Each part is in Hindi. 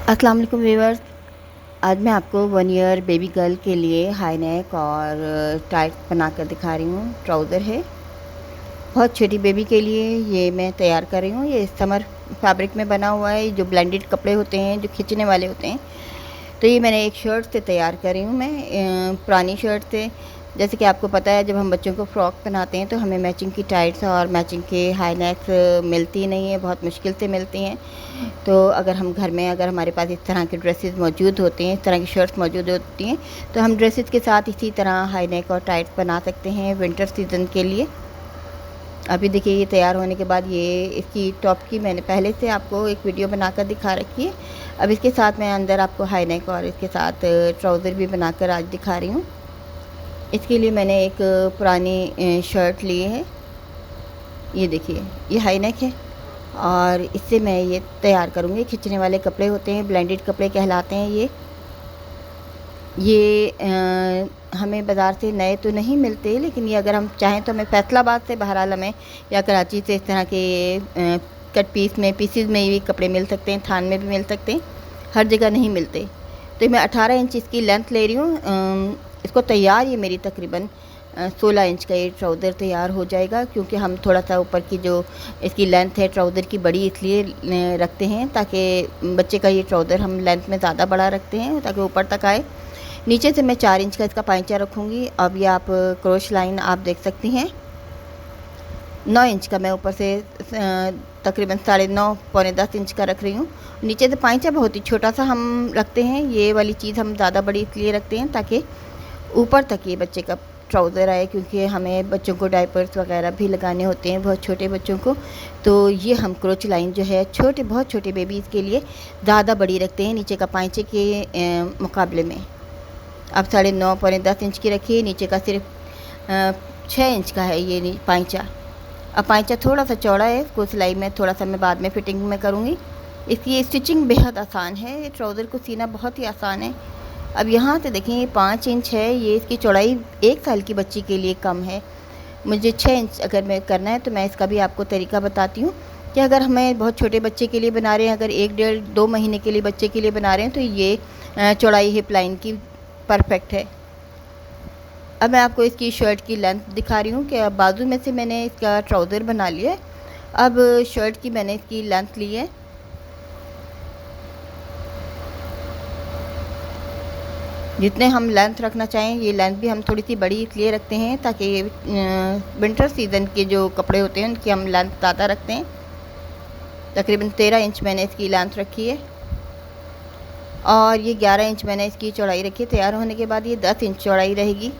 अस्सलाम वालेकुम व्यूअर्स। आज मैं आपको 1 ईयर बेबी गर्ल के लिए हाई नेक और टाइट बनाकर दिखा रही हूँ। ट्राउज़र है, बहुत छोटी बेबी के लिए ये मैं तैयार कर रही हूँ। ये समर फैब्रिक में बना हुआ है, जो ब्लेंडेड कपड़े होते हैं, जो खींचने वाले होते हैं। तो ये मैंने एक शर्ट से तैयार कर रही हूँ मैं, पुरानी शर्ट से। जैसे कि आपको पता है, जब हम बच्चों को फ़्रॉक पहनाते हैं तो हमें मैचिंग की टाइट्स और मैचिंग के हाई नेक्स मिलती नहीं है, बहुत मुश्किल से मिलती हैं। तो अगर हम घर में अगर हमारे पास इस तरह के ड्रेसेस मौजूद होते हैं, इस तरह की शर्ट्स मौजूद होती हैं, तो हम ड्रेसेस के साथ इसी तरह हाई नेक और टाइट्स बना सकते हैं विंटर सीज़न के लिए। अभी देखिए, ये तैयार होने के बाद ये इसकी टॉप की मैंने पहले से आपको एक वीडियो बनाकर दिखा रखी है। अब इसके साथ मैं अंदर आपको हाई नेक और इसके साथ ट्राउज़र भी बनाकर आज दिखा रही हूँ। इसके लिए मैंने एक पुरानी शर्ट ली है। ये देखिए, ये हाई नेक है और इससे मैं ये तैयार करूँगी। खींचने वाले कपड़े होते हैं, ब्लेंडेड कपड़े कहलाते हैं ये हमें बाज़ार से नए तो नहीं मिलते, लेकिन ये अगर हम चाहें तो हमें फैसलाबाद से, बहरहाल हमें, या कराची से इस तरह के कट पीसेस में भी कपड़े मिल सकते हैं, थान में भी मिल सकते हैं, हर जगह नहीं मिलते। तो मैं 18 इंच इसकी लेंथ ले रही हूँ। इसको तैयार ये मेरी तकरीबन 16 इंच का ये ट्राउज़र तैयार हो जाएगा, क्योंकि हम थोड़ा सा ऊपर की जो इसकी लेंथ है ट्राउज़र की बड़ी इसलिए रखते हैं ताकि बच्चे का ये ट्राउज़र हम लेंथ में ज़्यादा बड़ा रखते हैं ताकि ऊपर तक आए। नीचे से मैं 4 इंच का इसका पाइंचा रखूँगी। अब ये आप क्रोश लाइन आप देख सकती हैं। 9 इंच का मैं ऊपर से तकरीबन 9.5 पौने 10 इंच का रख रही हूँ। नीचे से पाइंचा बहुत ही छोटा सा हम रखते हैं। ये वाली चीज़ हम ज़्यादा बड़ी इसलिए रखते हैं ताकि ऊपर तक ये बच्चे का ट्राउज़र आए, क्योंकि हमें बच्चों को डायपर्स वगैरह भी लगाने होते हैं, बहुत छोटे बच्चों को। तो ये हम क्रोच लाइन जो है बहुत छोटे बेबीज़ के लिए ज़्यादा बड़ी रखते हैं नीचे का पाइंचे के मुकाबले में। अब 9.5 पौने 10 इंच की रखिए। नीचे का सिर्फ 6 इंच का है ये पाइंचा। अब पाइंचा थोड़ा सा चौड़ा है, इसको सिलाई में थोड़ा सा मैं बाद में फ़िटिंग में करूँगी। इसकी स्टिचिंग बेहद आसान है, ये ट्राउज़र को सीना बहुत ही आसान है। अब यहाँ से देखें, ये 5 इंच है, ये इसकी चौड़ाई 1 साल की बच्ची के लिए कम है। मुझे 6 इंच अगर मैं करना है तो मैं इसका भी आपको तरीका बताती हूँ कि अगर हमें बहुत छोटे बच्चे के लिए बना रहे हैं, अगर 1 डेढ़ 2 महीने के लिए बच्चे के लिए बना रहे हैं, तो ये चौड़ाई हिप लाइन की परफेक्ट है। अब मैं आपको इसकी शर्ट की लेंथ दिखा रही हूँ कि अब बाजू में से मैंने इसका ट्राउज़र बना लिया है। अब शर्ट की मैंने इसकी लेंथ ली है। जितने हम लेंथ रखना चाहें, ये लेंथ भी हम थोड़ी सी बड़ी इसलिए रखते हैं ताकि विंटर सीज़न के जो कपड़े होते हैं उनकी हम लेंथ ज़्यादा रखते हैं। तकरीबन 13 इंच मैंने इसकी लेंथ रखी है और ये 11 इंच मैंने इसकी चौड़ाई रखी है। तैयार होने के बाद ये 10 इंच चौड़ाई रहेगी।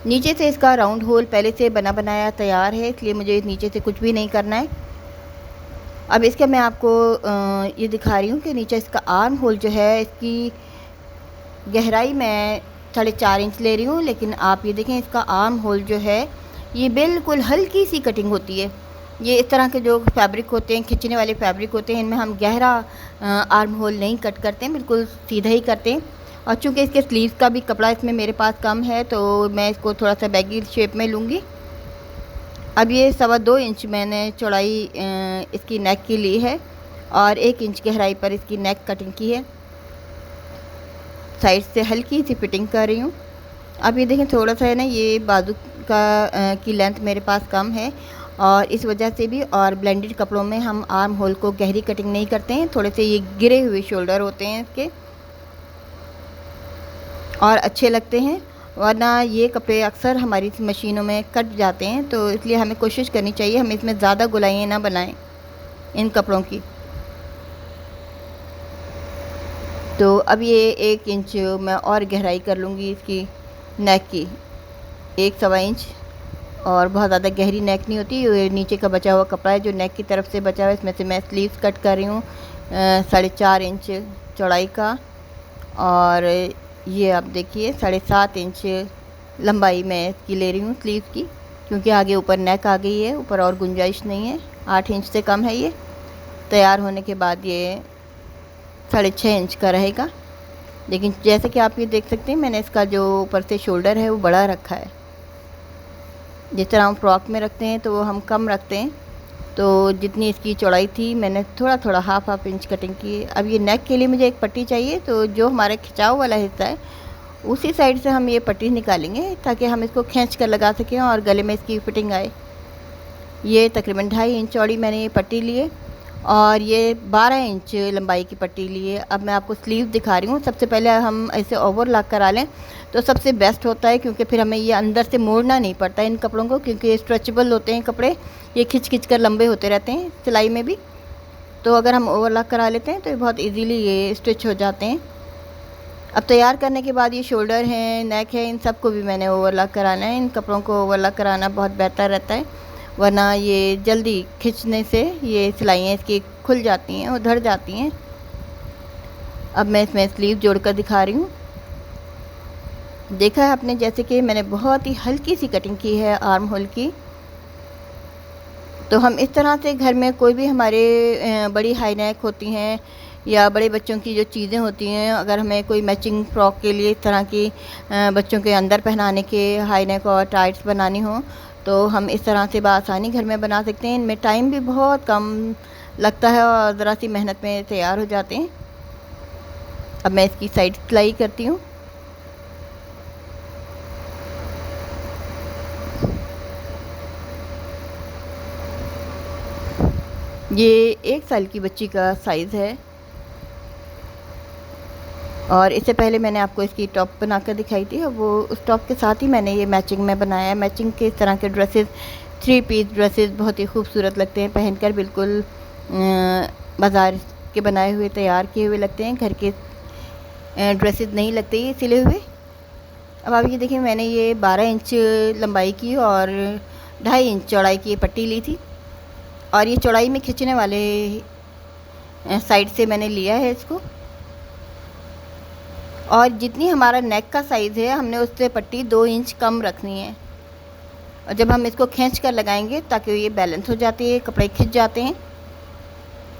नीचे से इसका राउंड होल पहले से बना बनाया तैयार है, इसलिए मुझे नीचे से कुछ भी नहीं करना है। अब इसका मैं आपको ये दिखा रही हूँ कि नीचे इसका आर्म होल जो है, इसकी गहराई मैं 4.5 इंच ले रही हूँ, लेकिन आप ये देखें, इसका आर्म होल जो है ये बिल्कुल हल्की सी कटिंग होती है। ये इस तरह के जो फैब्रिक होते हैं, खींचने वाले फैब्रिक होते हैं, इनमें हम गहरा आर्म होल नहीं कट करते हैं, बिल्कुल सीधा ही करते हैं। और चूँकि इसके स्लीव का भी कपड़ा इसमें मेरे पास कम है, तो मैं इसको थोड़ा सा बैगी शेप में लूँगी। अब ये 2.25 इंच मैंने चौड़ाई इसकी नेक की ली है और 1 इंच गहराई पर इसकी नेक कटिंग की है। साइड से हल्की सी फिटिंग कर रही हूँ। अब ये देखें, थोड़ा सा है ना, ये बाजू का की लेंथ मेरे पास कम है और इस वजह से भी, और ब्लेंडेड कपड़ों में हम आर्म होल को गहरी कटिंग नहीं करते हैं, थोड़े से ये गिरे हुए शोल्डर होते हैं इसके और अच्छे लगते हैं। वरना ये कपड़े अक्सर हमारी मशीनों में कट जाते हैं, तो इसलिए हमें कोशिश करनी चाहिए हम इसमें ज़्यादा गोलाइयाँ ना बनाएं इन कपड़ों की। तो अब ये 1 इंच मैं और गहराई कर लूँगी इसकी नेक की, 1 इंच। और बहुत ज़्यादा गहरी नेक नहीं होती, ये नीचे का बचा हुआ कपड़ा है जो नेक की तरफ से बचा हुआ है, इसमें से मैं स्लीव्स कट कर रही हूँ 4.5 इंच चौड़ाई का। और ये आप देखिए 7.5 इंच लंबाई मैं इसकी ले रही हूँ स्लीव की, क्योंकि आगे ऊपर नेक आ गई है, ऊपर और गुंजाइश नहीं है, 8 इंच से कम है ये। तैयार होने के बाद ये 6.5 इंच का रहेगा। लेकिन जैसे कि आप ये देख सकते हैं, मैंने इसका जो ऊपर से शोल्डर है वो बड़ा रखा है। जिस तरह हम फ्रॉक में रखते हैं तो वो हम कम रखते हैं, तो जितनी इसकी चौड़ाई थी मैंने थोड़ा थोड़ा हाफ इंच कटिंग की। अब ये नेक के लिए मुझे एक पट्टी चाहिए, तो जो हमारा खिंचाव वाला हिस्सा है उसी साइड से हम ये पट्टी निकालेंगे ताकि हम इसको खींच कर लगा सकें और गले में इसकी फिटिंग आए। ये तकरीबन 2.5 इंच चौड़ी मैंने ये पट्टी ली है और ये 12 इंच लंबाई की पट्टी ली है। अब मैं आपको स्लीव दिखा रही हूँ। सबसे पहले हम ऐसे ओवरलॉक करा लें तो सबसे बेस्ट होता है, क्योंकि फिर हमें ये अंदर से मोड़ना नहीं पड़ता इन कपड़ों को, क्योंकि ये स्ट्रेचेबल होते हैं कपड़े, ये खिंच कर लंबे होते रहते हैं सिलाई में भी। तो अगर हम ओवरलॉक करा लेते हैं तो ये बहुत ईजीली ये स्टिच हो जाते हैं। अब तैयार करने के बाद ये शोल्डर हैं, नेक है, इन सब को भी मैंने ओवरलॉक कराना है। इन कपड़ों को ओवरलॉक कराना बहुत बेहतर रहता है, वरना ये जल्दी खींचने से ये सिलाइयाँ इसकी खुल जाती हैं, उधड़ जाती हैं। अब मैं इसमें स्लीव जोड़कर दिखा रही हूँ। देखा है आपने जैसे कि मैंने बहुत ही हल्की सी कटिंग की है आर्म होल की। तो हम इस तरह से घर में कोई भी हमारे बड़ी हाई नेक होती हैं या बड़े बच्चों की जो चीज़ें होती हैं, अगर हमें कोई मैचिंग फ्रॉक के लिए इस तरह की बच्चों के अंदर पहनाने के हाई नेक और टाइट्स बनानी हो, तो हम इस तरह से बआसानी घर में बना सकते हैं। इनमें टाइम भी बहुत कम लगता है और ज़रा सी मेहनत में तैयार हो जाते हैं। अब मैं इसकी साइड सिलाई करती हूँ। ये 1 साल की बच्ची का साइज़ है और इससे पहले मैंने आपको इसकी टॉप बनाकर दिखाई थी, और वो उस टॉप के साथ ही मैंने ये मैचिंग में बनाया है। मैचिंग के इस तरह के ड्रेसेस, 3 पीस ड्रेसेस बहुत ही खूबसूरत लगते हैं पहनकर, बिल्कुल बाज़ार के बनाए हुए तैयार किए हुए लगते हैं, घर के ड्रेसेस नहीं लगते ये सिले हुए। अब आप ये देखिए, मैंने ये 12 इंच लंबाई की और 2.5 इंच चौड़ाई की ये पट्टी ली थी और ये चौड़ाई में खींचने वाले साइड से मैंने लिया है इसको। और जितनी हमारा नेक का साइज़ है हमने उससे पट्टी 2 इंच कम रखनी है, और जब हम इसको खींच कर लगाएंगे ताकि ये बैलेंस हो जाती है, कपड़े खिंच जाते हैं।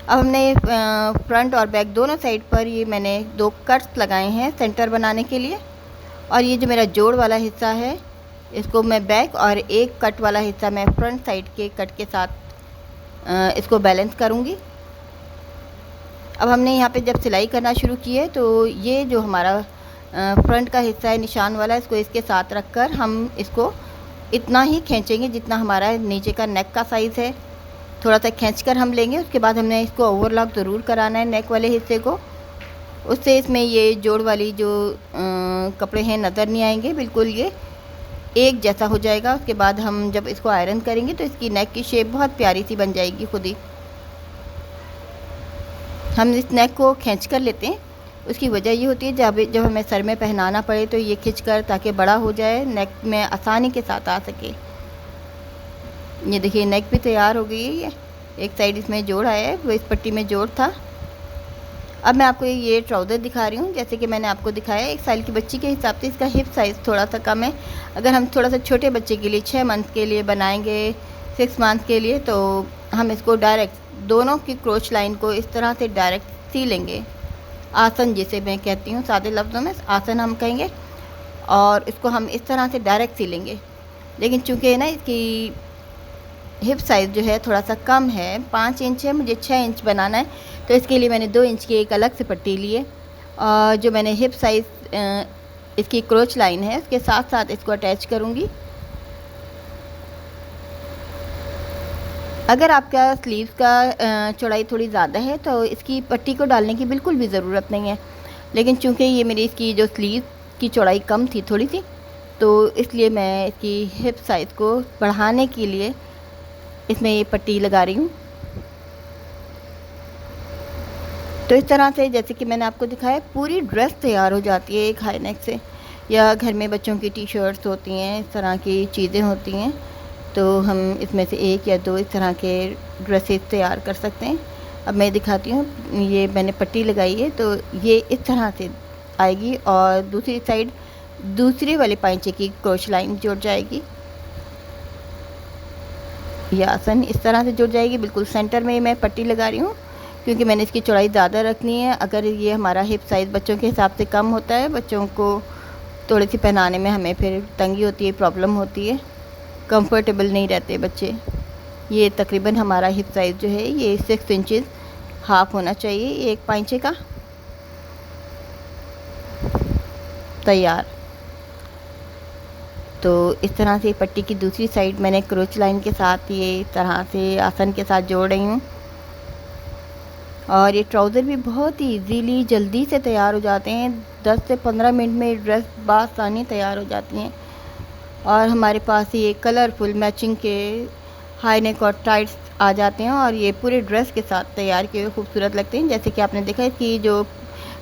अब हमने फ्रंट और बैक दोनों साइड पर ये मैंने 2 कट्स लगाए हैं सेंटर बनाने के लिए, और ये जो मेरा जोड़ वाला हिस्सा है इसको मैं बैक और एक कट वाला हिस्सा मैं फ्रंट साइड के कट के साथ इसको बैलेंस करूँगी। अब हमने यहाँ पे जब सिलाई करना शुरू की है तो ये जो हमारा फ्रंट का हिस्सा है निशान वाला, इसको इसके साथ रखकर हम इसको इतना ही खींचेंगे जितना हमारा नीचे का नेक का साइज़ है। थोड़ा सा खींचकर हम लेंगे, उसके बाद हमने इसको ओवरलॉक ज़रूर कराना है नेक वाले हिस्से को, उससे इसमें ये जोड़ वाली जो कपड़े हैं नज़र नहीं आएंगे, बिल्कुल ये एक जैसा हो जाएगा। उसके बाद हम जब इसको आयरन करेंगे तो इसकी नेक की शेप बहुत प्यारी सी बन जाएगी खुद ही। हम इस नेक को खींच कर लेते हैं, उसकी वजह ये होती है जब हमें सर में पहनाना पड़े तो ये खींच कर, ताकि बड़ा हो जाए, नेक में आसानी के साथ आ सके। ये देखिए नेक भी तैयार हो गई है। ये एक साइड इसमें जोड़ आया है, वो इस पट्टी में जोड़ था। अब मैं आपको ये ट्राउज़र दिखा रही हूँ। जैसे कि मैंने आपको दिखाया 1 साल की बच्ची के हिसाब से इसका हिप साइज़ थोड़ा सा कम है। अगर हम थोड़ा सा छोटे बच्चे के लिए 6 मंथ के लिए बनाएंगे, 6 मंथ के लिए, तो हम इसको डायरेक्ट दोनों की क्रोच लाइन को इस तरह से डायरेक्ट सी लेंगे। आसन जिसे मैं कहती हूँ, सादे लफ्ज़ों में आसन हम कहेंगे, और इसको हम इस तरह से डायरेक्ट सी लेंगे। लेकिन चूँकि ना इसकी हिप साइज़ जो है थोड़ा सा कम है, 5 इंच है, मुझे 6 इंच बनाना है, तो इसके लिए मैंने 2 इंच की एक अलग से पट्टी ली है। और जो मैंने हिप साइज़ इसकी क्रोच लाइन है उसके साथ साथ इसको अटैच करूँगी। अगर आपका स्लीव्स का चौड़ाई थोड़ी ज़्यादा है तो इसकी पट्टी को डालने की बिल्कुल भी ज़रूरत नहीं है, लेकिन चूँकि ये मेरी इसकी जो स्लीव की चौड़ाई कम थी थोड़ी सी, तो इसलिए मैं इसकी हिप साइज़ को बढ़ाने के लिए इसमें ये पट्टी लगा रही हूँ। तो इस तरह से जैसे कि मैंने आपको दिखाया पूरी ड्रेस तैयार हो जाती है एक हाई नेक से, या घर में बच्चों की टी शर्ट्स होती हैं, इस तरह की चीज़ें होती हैं, तो हम इसमें से 1 या 2 इस तरह के ड्रेसेस तैयार कर सकते हैं। अब मैं दिखाती हूँ, ये मैंने पट्टी लगाई है तो ये इस तरह से आएगी और दूसरी साइड दूसरे वाले पाइंचे की क्रोच लाइन जुड़ जाएगी। ये आसन इस तरह से जुड़ जाएगी। बिल्कुल सेंटर में मैं पट्टी लगा रही हूँ क्योंकि मैंने इसकी चौड़ाई ज़्यादा रखनी है। अगर ये हमारा हिप साइज़ बच्चों के हिसाब से कम होता है, बच्चों को थोड़ी सी पहनाने में हमें फिर तंगी होती है, प्रॉब्लम होती है, कंफर्टेबल नहीं रहते बच्चे। ये तकरीबन हमारा हिप साइज़ जो है ये 6 इंचज़ हाफ होना चाहिए, एक पाइंचे का। तैयार। तो इस तरह से पट्टी की दूसरी साइड मैंने क्रोच लाइन के साथ ये इस तरह से आसन के साथ जोड़ रही हूँ। और ये ट्राउज़र भी बहुत ही इजीली जल्दी से तैयार हो जाते हैं। 10 से 15 मिनट में ड्रेस बासानी तैयार हो जाती हैं। और हमारे पास ये कलरफुल मैचिंग के हाई नेक और टाइट्स आ जाते हैं और ये पूरे ड्रेस के साथ तैयार किए हुए खूबसूरत लगते हैं। जैसे कि आपने देखा कि जो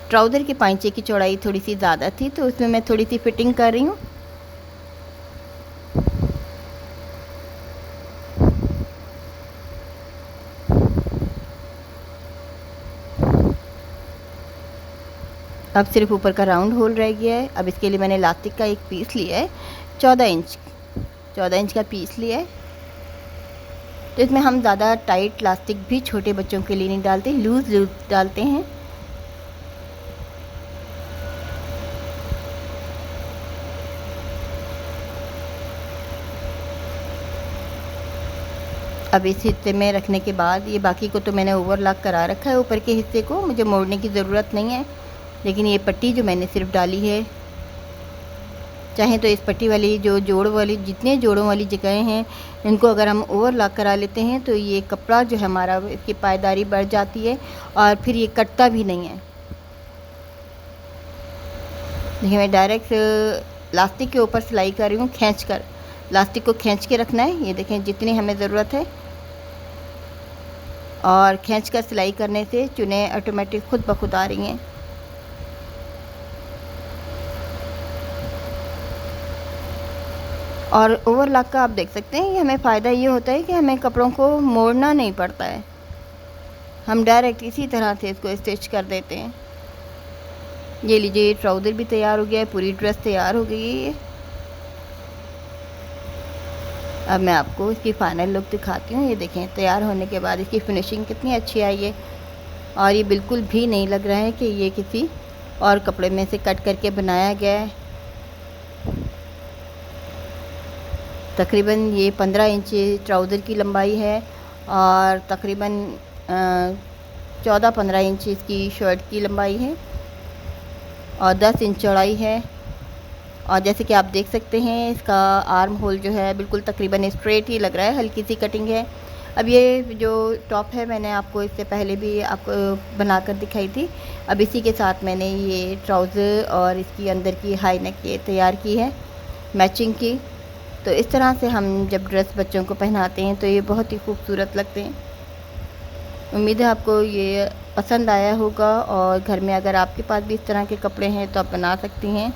ट्राउज़र के पाइंचे की चौड़ाई थोड़ी सी ज़्यादा थी, तो उसमें मैं थोड़ी सी फिटिंग कर रही हूँ। अब सिर्फ ऊपर का राउंड होल रह गया है। अब इसके लिए मैंने इलास्टिक का एक पीस लिया है, 14 इंच का पीस लिया है। तो इसमें हम ज़्यादा टाइट इलास्टिक भी छोटे बच्चों के लिए नहीं डालते, लूज़ डालते हैं। अब इस हिस्से में रखने के बाद ये बाकी को तो मैंने ओवरलॉक करा रखा है, ऊपर के हिस्से को मुझे मोड़ने की ज़रूरत नहीं है। लेकिन ये पट्टी जो मैंने सिर्फ डाली है, चाहे तो इस पट्टी वाली जो जोड़ वाली जितने जोड़ों वाली जगहें हैं इनको अगर हम ओवरलॉक करा लेते हैं तो ये कपड़ा जो है हमारा इसकी पायदारी बढ़ जाती है और फिर ये कटता भी नहीं है। देखिए मैं डायरेक्ट लास्टिक के ऊपर सिलाई कर रही हूँ, खींच कर। लास्टिक को खींच के रखना है, ये देखें जितनी हमें ज़रूरत है। और खींच कर सिलाई करने से चुनें ऑटोमेटिक खुद ब खुद आ रही हैं। और ओवरलॉक का आप देख सकते हैं कि हमें फ़ायदा ये होता है कि हमें कपड़ों को मोड़ना नहीं पड़ता है, हम डायरेक्ट इसी तरह से इसको स्टिच कर देते हैं। ये लीजिए ट्राउज़र भी तैयार हो गया है, पूरी ड्रेस तैयार हो गई है ये। अब मैं आपको इसकी फ़ाइनल लुक दिखाती हूँ। ये देखें तैयार होने के बाद इसकी फिनिशिंग कितनी अच्छी आई है। और ये बिल्कुल भी नहीं लग रहा है कि ये किसी और कपड़े में से कट करके बनाया गया है। तकरीबन ये 15 इंच ट्राउज़र की लंबाई है और तकरीबन 14-15 इंच इसकी शर्ट की लंबाई है और 10 इंच चौड़ाई है। और जैसे कि आप देख सकते हैं इसका आर्म होल जो है बिल्कुल तकरीबन स्ट्रेट ही लग रहा है, हल्की सी कटिंग है। अब ये जो टॉप है मैंने आपको इससे पहले भी आपको बनाकर दिखाई थी। अब इसी के साथ मैंने ये ट्राउज़र और इसकी अंदर की हाई नेक ये तैयार की है मैचिंग की। तो इस तरह से हम जब ड्रेस बच्चों को पहनाते हैं तो ये बहुत ही खूबसूरत लगते हैं। उम्मीद है आपको ये पसंद आया होगा और घर में अगर आपके पास भी इस तरह के कपड़े हैं तो आप बना सकती हैं।